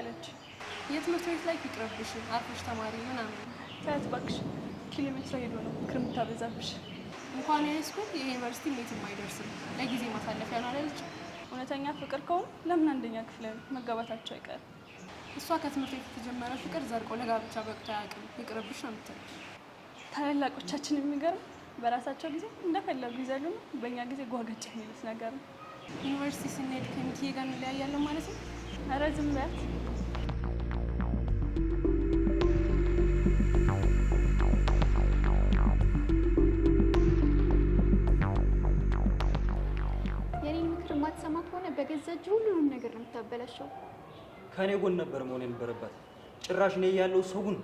አለች። የትምህርት ቤት ላይ ይቅርብሽ፣ አርፈሽ ተማሪ ምናምን። ታያት እባክሽ፣ ኪሎ ሜትር ሄዶ ነው ክርም ታበዛብሽ። እንኳን የሃይስኩል የዩኒቨርሲቲ የትም አይደርስም፣ ለጊዜ ማሳለፊያ ነው አላለች። እውነተኛ ፍቅር ከሆኑ ለምን አንደኛ ክፍል መጋባታቸው አይቀርም? እሷ ከትምህርት ቤት የተጀመረ ፍቅር ዘርቆ ለጋብቻ በቅቶ አያውቅም። ይቅርብሽ ነው የምትለው። ታላላቆቻችን የሚገርም በራሳቸው ጊዜ እንደፈለጉ ይዘሉ ነው፣ በእኛ ጊዜ ጓገጭ የሚሉት ነገር ነው። ዩኒቨርሲቲ ስንሄድ ከሚኪዬ ጋር እንለያያለን ማለት ነው። ኧረ ዝም በያት። የኔን ምክር የማትሰማ ከሆነ በገዛ እጅ ሁሉንም ነገር ነው የምታበላሸው። ከኔ ጎን ነበር መሆን የነበረባት። ጭራሽ እኔ ያለው ሰው ጉን።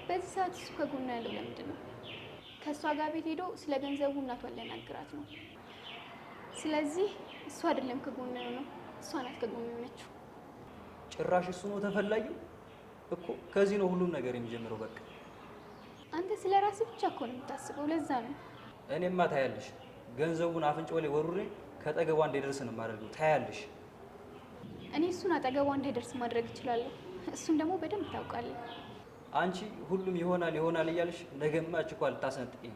በዚህ ሰዓት እሱ ከጎኗ ያለው ለምንድን ነው? ከእሷ ጋር ቤት ሄዶ ስለ ገንዘቡ እናቷን ሊያናግራት ነው። ስለዚህ እሱ አይደለም ከጎኗ የሆነው፣ እሷ ናት ከጎኗ የሆነችው። ጭራሽ እሱ ነው ተፈላጊው እኮ። ከዚህ ነው ሁሉም ነገር የሚጀምረው። በቃ አንተ ስለ ራስህ ብቻ እኮ ነው የምታስበው፣ ለዛ ነው። እኔማ ታያለሽ፣ ገንዘቡን አፍንጫው ላይ ወሩሬ ከጠገቧ እንዳይደርስ ነው የማደርገው። ታያለሽ። እኔ እሱን አጠገቧ እንዳይደርስ ማድረግ እችላለሁ። እሱን ደግሞ በደንብ ታውቃለህ። አንቺ ሁሉም ይሆናል እያልሽ ነገማ እኮ ልታስነጥቂኝ።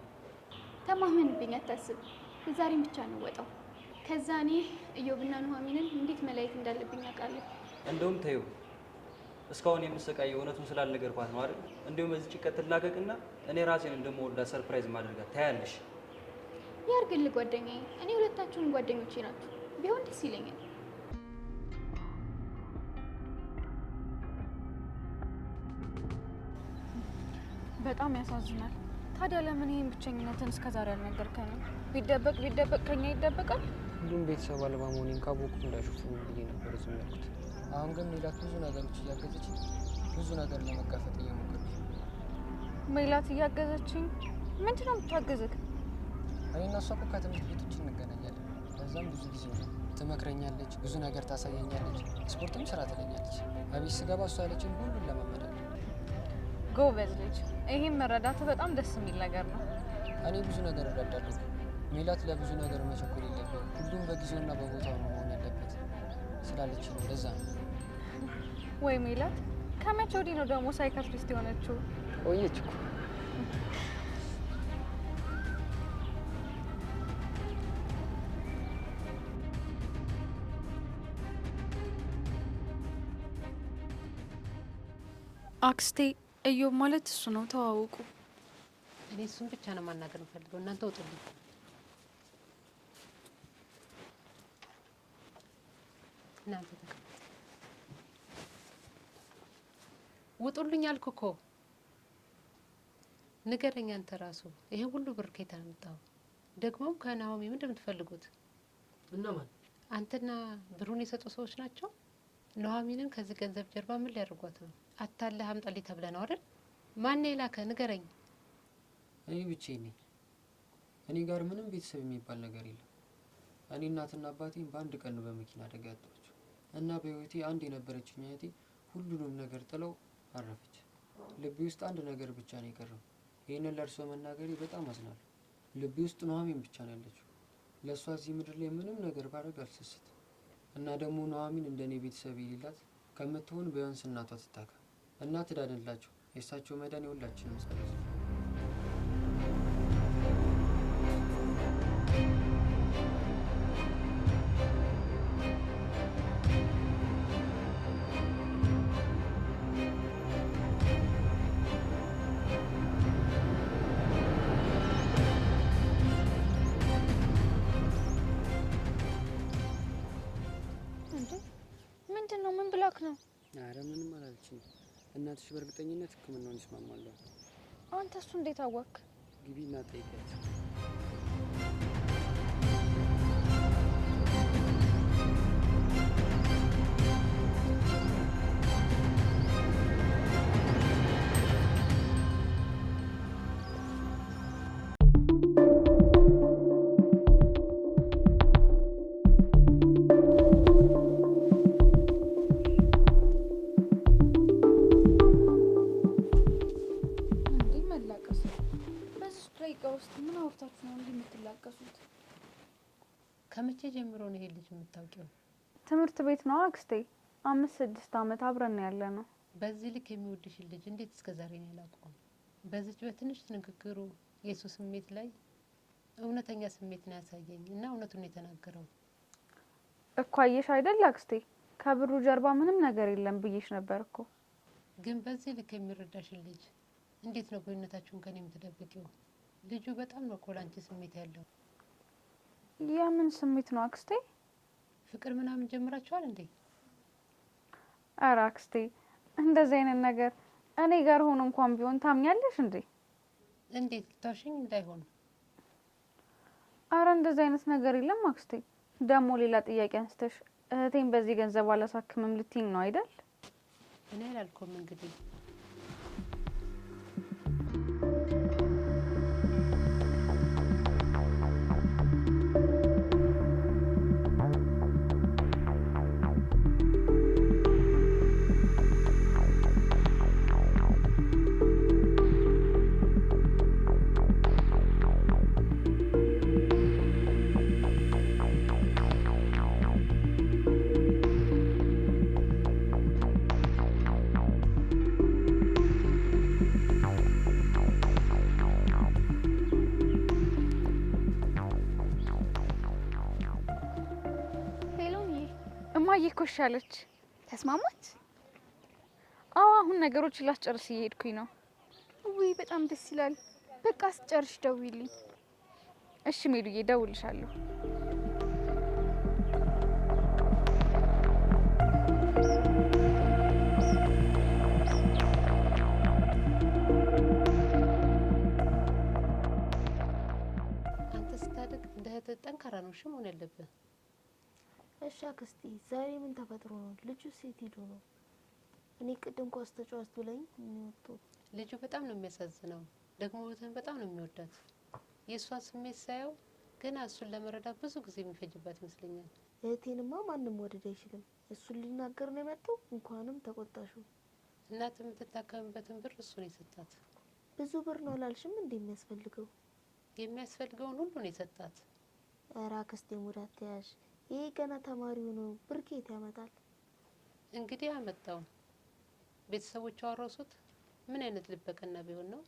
ተማመንብኝ፣ አታስብ። የዛሬን ብቻ ነው ወጣው። ከዛ እኔ እዮብና ኑሐሚንን እንዴት መለየት እንዳለብኝ አውቃለሁ። እንደውም ተይው፣ እስካሁን የምሰቃየው እውነቱን ስላልነገርኳት ነው አይደል? እንደውም በዚህ ጭቀት ትላቀቅና እኔ ራሴን እንደምወዳት ሰርፕራይዝ ማድረጋት። ታያለሽ። ያርግልህ ጓደኛዬ። እኔ ሁለታችሁን ጓደኞቼ ናችሁ፣ ቢሆን ደስ ይለኛል። በጣም ያሳዝናል። ታዲያ ለምን ይሄን ብቸኝነትን እስከዛሬ አልነገርከንም? ቢደበቅ ከኛ ይደበቃል። ሁሉም ቤተሰብ አልባ መሆኔን ካወቁ እንዳይሾፉኝ ብዬ ነበር ዝም ያልኩት። አሁን ግን ሜላት ብዙ ነገሮች እያገዘች ብዙ ነገር ለመጋፈጥ እየሞከረች። ሜላት እያገዘችኝ? ምንድን ነው የምታገዝክ? እኔና እሷ እኮ ከትምህርት ቤት ውጭ እንገናኛለን። በዛም ብዙ ጊዜ ነው ትመክረኛለች፣ ብዙ ነገር ታሳየኛለች፣ ስፖርትም ስራ ትለኛለች። አቤት ስገባ እሷ ያለችን ሁሉን ለመመዳል። ጎበዝ ልጅ። ይሄን መረዳት በጣም ደስ የሚል ነገር ነው። እኔ ብዙ ነገር እረዳለሁ። ሜላት ለብዙ ነገር መቸኮል የለብንም፣ ሁሉም በጊዜውና በቦታው ነው መሆን ያለበት ስላለች ነው። ለዛ ነው። ወይ ሜላት፣ ከመቼ ወዲህ ነው ደግሞ ሳይካትሪስት የሆነችው? ቆየች እኮ። አክስቴ፣ እዮብ ማለት እሱ ነው። ተዋውቁ። እኔ እሱን ብቻ ነው ማናገር የምፈልገው። እናንተ ውጡልኝ። እናንተ ውጡልኝ አልኩ እኮ። ንገረኝ አንተ ራሱ ይሄ ሁሉ ብር ከየት አመጣው? ደግሞም ከናሆሚ ምንድን ነው የምትፈልጉት? እነማን? አንተና ብሩን የሰጡ ሰዎች ናቸው። ኑሐሚንን ከዚህ ገንዘብ ጀርባ ምን ሊያደርጓት ነው? አታለህ አምጣልኝ ተብለህ ነው አይደል? ማን የላከ ንገረኝ። እኔ ብቻዬን ነኝ። እኔ ጋር ምንም ቤተሰብ የሚባል ነገር የለም። እኔ እናትና አባቴን በአንድ ቀን ነው በመኪና አደጋ ያጣኋቸው እና በህይወቴ አንድ የነበረችኝ እህቴ ሁሉንም ነገር ጥለው አረፈች። ልቤ ውስጥ አንድ ነገር ብቻ ነው የቀረው። ይህንን ለእርሶ መናገሬ በጣም አዝናለሁ። ልቤ ውስጥ ኑሐሚን ብቻ ነው ያለችው። ለእሷ እዚህ ምድር ላይ ምንም ነገር ባደርግ አልሰስት እና ደግሞ ኑሐሚን እንደኔ ቤተሰብ የሌላት ከምትሆን ቢያንስ እናቷ ትታካ እና ትዳንላቸው። የእሳቸው መዳን የሁላችንም ጸሎት ነው። ምንድን ነው? ምን ብላክ ነው? አረ ምንም አላለችኝ። እናትሽ በእርግጠኝነት ሕክምናውን ይስማማሉ። አንተ እሱ እንዴት አወክ? ግቢና ጠይቂያቸው። ከመቼ ጀምሮ ነው ይሄ ልጅ የምታውቂው? ትምህርት ቤት ነው አክስቴ። 5-6 ዓመት አብረን ያለ ነው። በዚህ ልክ የሚወድሽን ልጅ እንዴት እስከዛሬ ነው ያላውቀው? በዚህ በትንሽ ንግግሩ የሱ ስሜት ላይ እውነተኛ ስሜት ነው ያሳየኝ እና እውነቱን የተናገረው እኮ አየሽ አይደል አክስቴ፣ ከብሩ ጀርባ ምንም ነገር የለም ብዬሽ ነበር እኮ። ግን በዚህ ልክ የሚረዳሽን ልጅ እንዴት ነው ግንኙነታችሁን ከኔ የምትደብቂው? ልጁ በጣም ነው እኮ ላንቺ ስሜት ያለው። የምን ስሜት ነው አክስቴ? ፍቅር ምናምን ጀምራችኋል እንዴ? ኧረ አክስቴ እንደዚህ አይነት ነገር እኔ ጋር ሆኖ እንኳን ቢሆን ታምኛለሽ እንዴ? እንዴት ልታሽኝ እንዳይሆን። አረ እንደዚህ አይነት ነገር የለም አክስቴ። ደግሞ ሌላ ጥያቄ አንስተሽ እህቴን በዚህ ገንዘብ አላሳክምም ልትይኝ ነው አይደል? እኔ አላልኩም እንግዲህ እማዬ እኮ እሺ አለች። ተስማማች? አዎ አሁን ነገሮች ላስጨርስ እየሄድኩኝ ነው። ውይ በጣም ደስ ይላል። በቃ ስጨርሽ ደውይልኝ። እሺ ሜሉዬ እደውልልሻለሁ። አንተ ስታድግ እንደ እህትህ ጠንካራ ነው እሺ መሆን ያለብህ። እሺ አክስቴ ዛሬ ምን ተፈጥሮ ነው? ልጁ ሴት ሄዶ ነው? እኔ ቅድም ኳስ ተጫዋች ብለኝ ወጥቶ ልጁ በጣም ነው የሚያሳዝነው። ደግሞ እህትህን በጣም ነው የሚወዳት። የእሷን ስሜት ሳየው ገና እሱን ለመረዳት ብዙ ጊዜ የሚፈጅባት ይመስለኛል። እህቴንማ ማንም ወደድ አይችልም። እሱን ሊናገር ነው የመጣው። እንኳንም ተቆጣሹ። እናት የምትታከምበትን ብር እሱ ነው የሰጣት። ብዙ ብር ነው ላልሽም እንደሚያስፈልገው የሚያስፈልገውን ሁሉ ነው የሰጣት። ኧረ አክስቴ ሙድ አትያዥ። ይሄ ገና ተማሪው ነው፣ ብር ከየት ያመጣል? እንግዲህ አመጣው። ቤተሰቦቿ አወረሱት። ምን አይነት ልበቀና ቢሆን ነው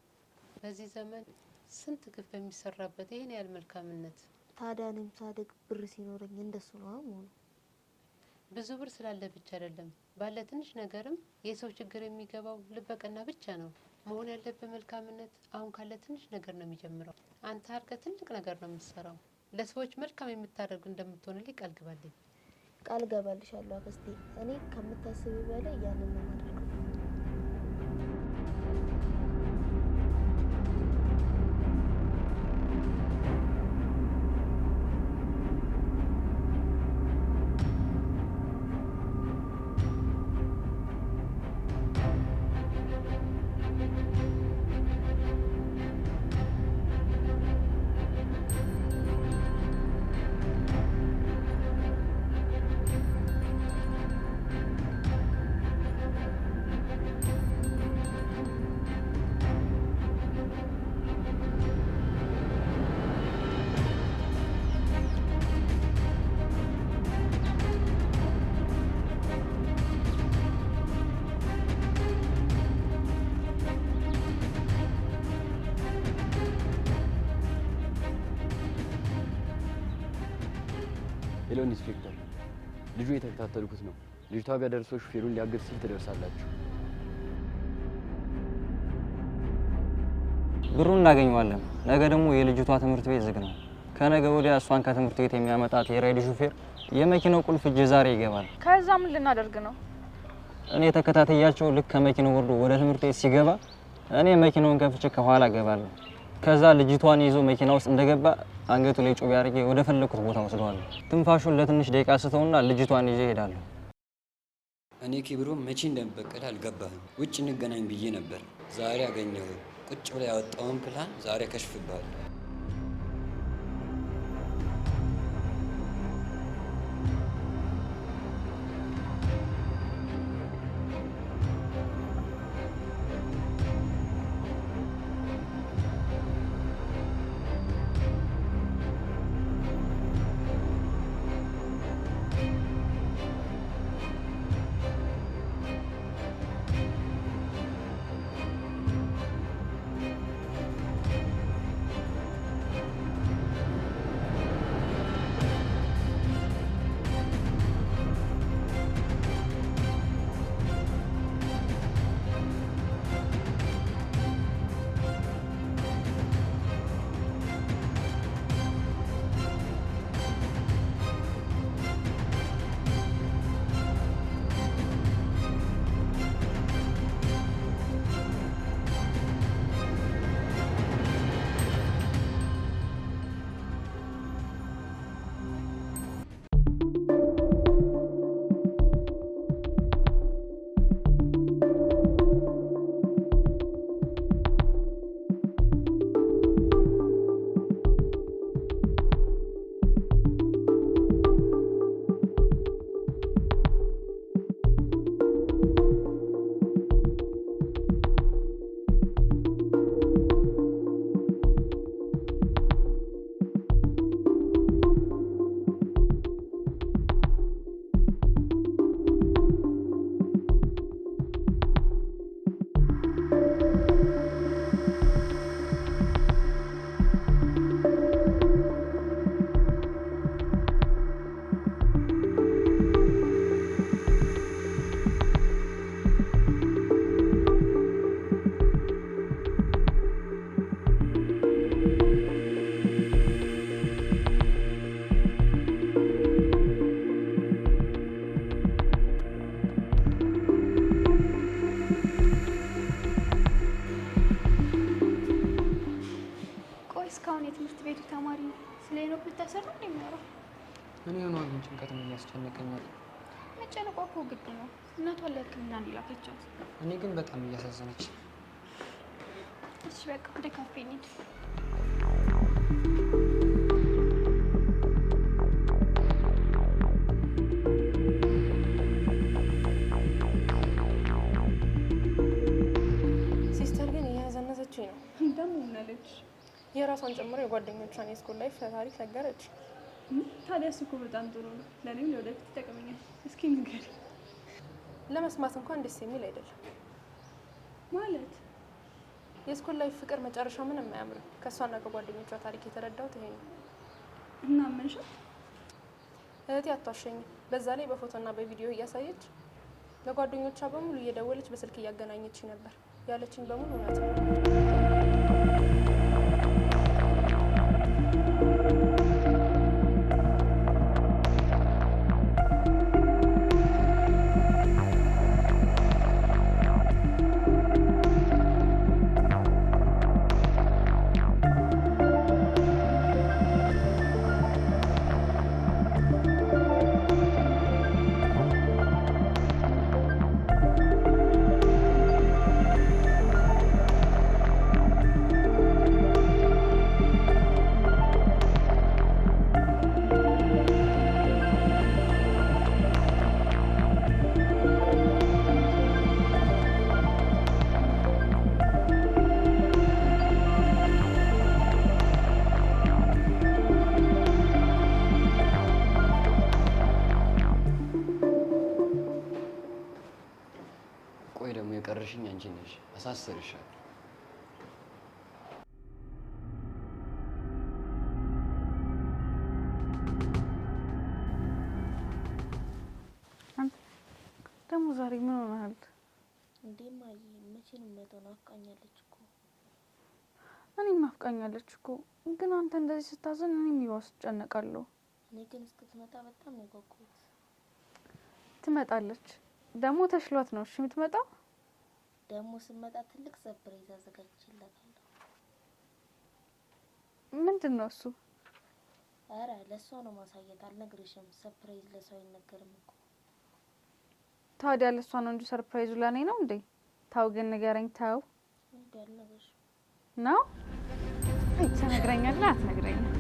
በዚህ ዘመን ስንት ግፍ በሚሰራበት ይሄን ያህል መልካምነት። ታዲያ እኔም ሳድግ ብር ሲኖረኝ እንደሱ ነው መሆኑ። ብዙ ብር ስላለ ብቻ አይደለም፣ ባለ ትንሽ ነገርም የሰው ችግር የሚገባው ልበቀና ብቻ ነው። መሆን ያለበት መልካምነት አሁን ካለ ትንሽ ነገር ነው የሚጀምረው። አንተ አድርገህ ትልቅ ነገር ነው የምትሰራው። ለሰዎች መልካም የምታደርግ እንደምትሆንልኝ ቃል ግባልኝ። ቃል ገባልሻለሁ አክስቴ። እኔ ከምታስቢው በላይ ያንን ነው የማደርገው። ሄሎ ኢንስፔክተር፣ ልጁ የተከታተልኩት ነው። ልጅቷ ጋር ደርሶ ሹፌሩን ሊያግድ ሲል ትደርሳላችሁ። ብሩን እናገኘዋለን። ነገ ደግሞ የልጅቷ ትምህርት ቤት ዝግ ነው። ከነገ ወዲያ እሷን ከትምህርት ቤት የሚያመጣት የራይድ ሹፌር የመኪናው ቁልፍ እጅ ዛሬ ይገባል። ከዛ ምን ልናደርግ ነው? እኔ ተከታተያቸው ልክ ከመኪናው ወርዶ ወደ ትምህርት ቤት ሲገባ እኔ መኪናውን ከፍቼ ከኋላ ገባለሁ። ከዛ ልጅቷን ይዞ መኪና ውስጥ እንደገባ አንገቱ ላይ ጩቤ አድርጌ ወደ ፈለኩት ቦታ ወስደዋለሁ። ትንፋሹን ለትንሽ ደቂቃ ስተውና ልጅቷን ይዤ እሄዳለሁ። እኔ ኪብሮ መቼ እንደምበቀል አልገባህም። ውጭ እንገናኝ ብዬ ነበር። ዛሬ አገኘሁ። ቁጭ ብላ ያወጣውን ፕላን ዛሬ ከሽፍብሃለሁ። ብሎክ ልታሰር ነው እንደሚያወራው? እኔ የሆነ ግን ጭንቀትም እያስጨነቀኛል። መጨነቋ እኮ ግድ ነው። እናቷን ለሕክምና እንዲላከቻት። እኔ ግን በጣም እያሳዘነች። እሺ በቃ ወደ ካፌ እንሂድ። ሲስተር ግን እያዘነዘችኝ ነው። ደግሞ ምን አለች? የራሷን ጨምሮ የጓደኞቿን የስኩል ላይፍ ታሪክ ነገረች። ታዲያ እሱ እኮ በጣም ጥሩ ነው። ለእኔም ለወደፊት ይጠቅመኛል። እስኪ ንገሪ። ለመስማት እንኳን ደስ የሚል አይደለም። ማለት የስኩል ላይፍ ፍቅር መጨረሻ ምንም አያምርም። ከእሷና ከጓደኞቿ ታሪክ የተረዳሁት ይሄ ነው። እና መንሻት እህቴ አትዋሸኝም። በዛ ላይ በፎቶና በቪዲዮ እያሳየች ለጓደኞቿ በሙሉ እየደወለች በስልክ እያገናኘች ነበር። ያለችኝ በሙሉ እውነት ነው። ቆይ ደግሞ የቀረሽኝ አንቺ ነሽ። አሳሰርሻለሁ። ደግሞ ዛሬ ምን ሆነሃል እንዴ? ማዬ መቼ ነው የምመጣው? ናፍቃኛለች እኮ። እኔም ናፍቃኛለች እኮ፣ ግን አንተ እንደዚህ ስታዘን እኔም ይባስ እጨነቃለሁ። እኔ ግን እስክትመጣ በጣም ነው የጓጓሁት። ትመጣለች ደግሞ ተሽሏት ነው እሺ የምትመጣው። ደግሞ ስመጣ ትልቅ ሰርፕራይዝ አዘጋጅቼላታለሁ። ምንድን ነው እሱ? አረ ለሷ ነው ማሳየት፣ አልነግርሽም። ሰርፕራይዝ ለሰው አይነገርም እኮ። ታዲያ ለሷ ነው እንጂ ሰርፕራይዙ ለኔ ነው እንዴ? ታው ግን ንገረኝ። ታው እንዴ አልነግርሽም ነው? አይ ተነግረኛለህ አትነግረኝም?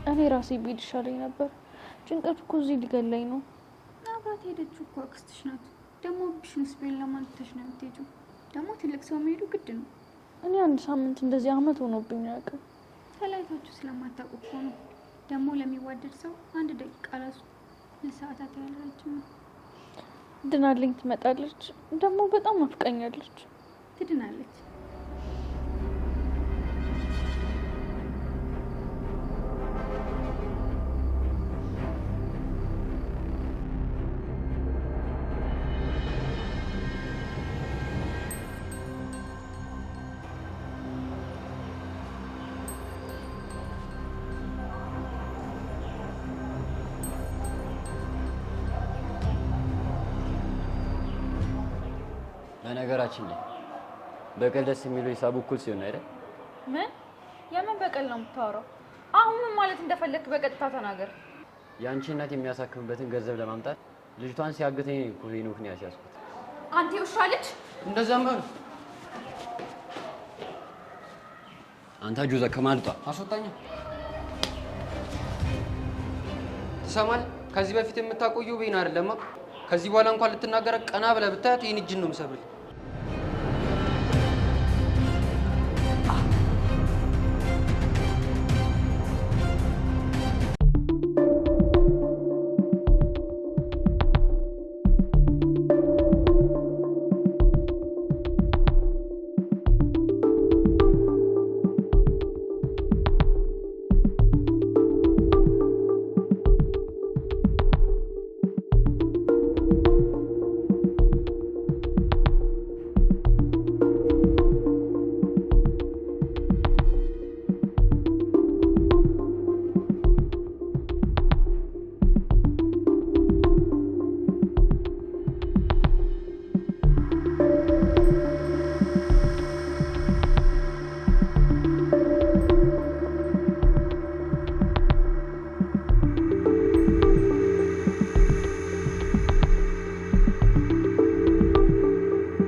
እኔ ራሴ ብሄድ ይሻለኝ ነበር። ጭንቀቱ እኮ እዚህ ሊገለኝ ነው። አብራት ሄደችው እኮ አክስትሽ ናት። ደግሞ ብሽንስ ቤል ለማንተሽ ነው የምትሄጂው። ደግሞ ትልቅ ሰው መሄዱ ግድ ነው። እኔ አንድ ሳምንት እንደዚህ አመት ሆኖብኝ ያውቃል። ተለያይታችሁ ስለማታውቁ እኮ ነው። ደግሞ ለሚዋደድ ሰው አንድ ደቂቃ ራሱ ለሰዓታት ያህል ረጅም ነው። ድናልኝ ትመጣለች። ደግሞ በጣም ናፍቃኛለች። ትድናለች። በነገራችን ላይ በቀል ደስ የሚለው ሂሳቡ እኩል ሲሆን አይደል? ምን? የምን በቀል ነው የምታወራው? አሁን ምን ማለት እንደፈለክ በቀጥታ ተናገር። የአንቺ እናት የሚያሳክምበትን ገንዘብ ለማምጣት ልጅቷን ሲያግተኝ እኮ ሄኖክ ነው ያስያዝኩት። አንተ ውሻ ልጅ! እንደዛም ነው። አንተ ጆዘ ከማልጣ አስወጣኝ። ትሰማል? ከዚህ በፊት የምታቆየው ቤና አይደለማ። ከዚህ በኋላ እንኳን ልትናገረ ቀና ብለህ ብታያት ይህን እጅን ነው የምሰብርህ።